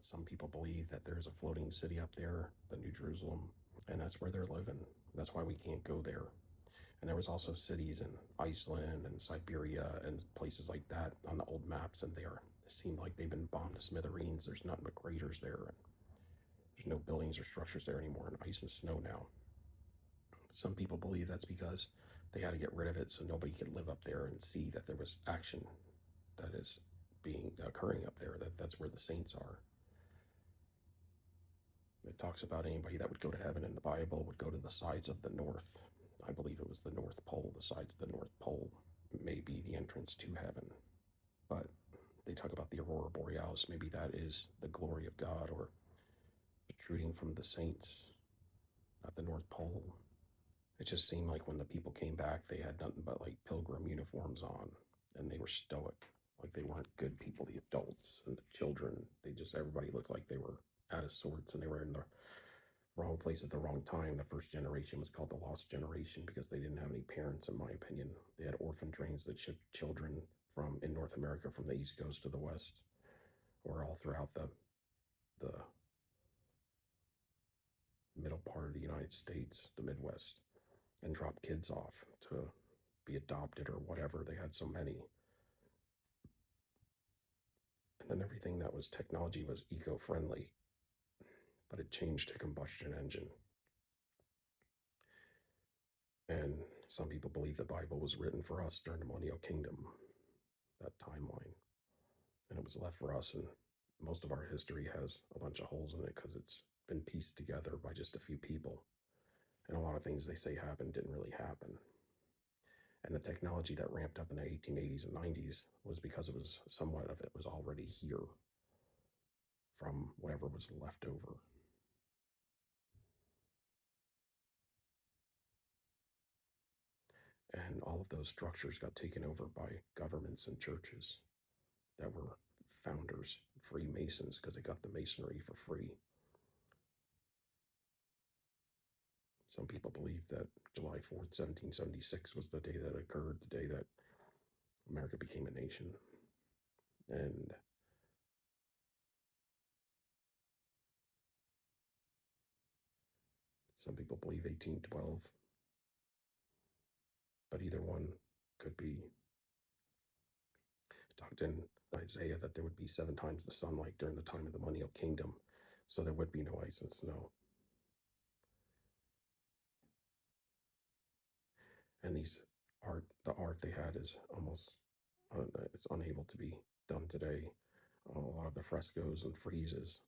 Some people believe that there's a floating city up there, the New Jerusalem, and that's where they're living. That's why we can't go there. And there was also cities in Iceland and Siberia and places like that on the old maps, and it seemed like they've been bombed to smithereens. There's nothing but craters there, and there's no buildings or structures there anymore, and ice and snow now. Some people believe that's because they had to get rid of it so nobody could live up there and see that there was action that is occurring up there, that's where the saints are. It talks about anybody that would go to heaven in the Bible would go to the sides of the north. I believe it was the North Pole. The sides of the North Pole may be the entrance to heaven. But they talk about the aurora borealis. Maybe that is the glory of God, or protruding from the saints at the North Pole. It just seemed like when the people came back, they had nothing but like pilgrim uniforms on, and they were stoic. Like they weren't good people, the adults and the children. Everybody looked like they were out of sorts, and they were in the wrong place at the wrong time. The first generation was called the lost generation because they didn't have any parents, in my opinion. They had orphan trains that shipped children in North America from the East Coast to the West, or all throughout the middle part of the United States, the Midwest, and dropped kids off to be adopted or whatever. They had so many. And then everything that was technology was eco-friendly, but it changed to combustion engine. And some people believe the Bible was written for us during the Millennial Kingdom, that timeline. And it was left for us, and most of our history has a bunch of holes in it because it's been pieced together by just a few people. And a lot of things they say happened didn't really happen. And the technology that ramped up in the 1880s and 90s was because somewhat of it was already here from whatever was left over. And all of those structures got taken over by governments and churches that were founders, Freemasons, because they got the masonry for free. Some people believe that July 4th, 1776 was the day that occurred, the day that America became a nation. And some people believe 1812, but either one could be. It talked in Isaiah that there would be 7 times the sunlight during the time of the Millennial Kingdom, so there would be no ice and snow. And the art they had is almost, it's unable to be done today. A lot of the frescoes and friezes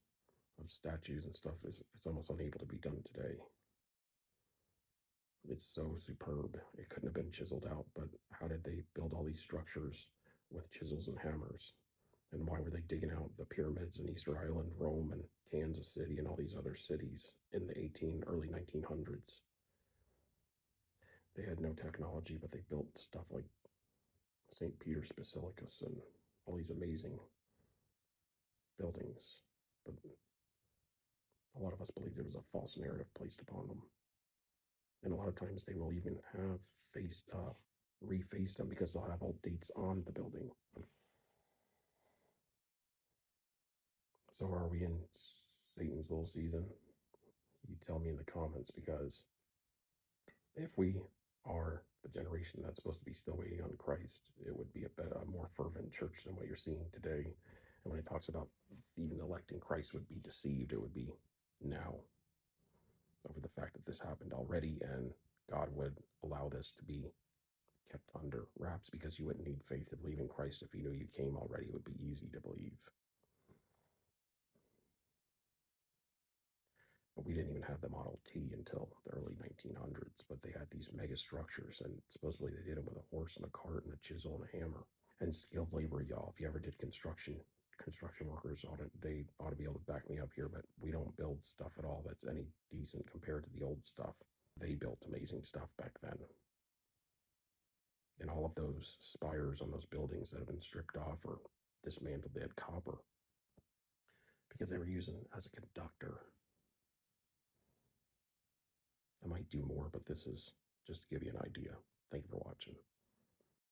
of statues and stuff it's almost unable to be done today. It's so superb. It couldn't have been chiseled out, but how did they build all these structures with chisels and hammers? And why were they digging out the pyramids in Easter Island, Rome, and Kansas City, and all these other cities in the early 1900s? They had no technology, but they built stuff like St. Peter's Basilicus and all these amazing buildings. But a lot of us believe there was a false narrative placed upon them. And a lot of times they will even have reface them because they'll have old dates on the building. So are we in Satan's little season? You tell me in the comments, because if we are the generation that's supposed to be still waiting on Christ, it would be a more fervent church than what you're seeing today. And when it talks about even electing Christ would be deceived, it would be now, over the fact that this happened already, and God would allow this to be kept under wraps because you wouldn't need faith to believe in Christ. If you knew you came already, it would be easy to believe. But we didn't even have the Model T until the early 1900s, but they had these mega structures, and supposedly they did them with a horse and a cart and a chisel and a hammer. And skilled labor, y'all. If you ever did construction workers they ought to be able to back me up here, but we don't build stuff at all that's any decent compared to the old stuff. They built amazing stuff back then. And all of those spires on those buildings that have been stripped off or dismantled, they had copper because they were using as a conductor. I might do more, but this is just to give you an idea. Thank you for watching.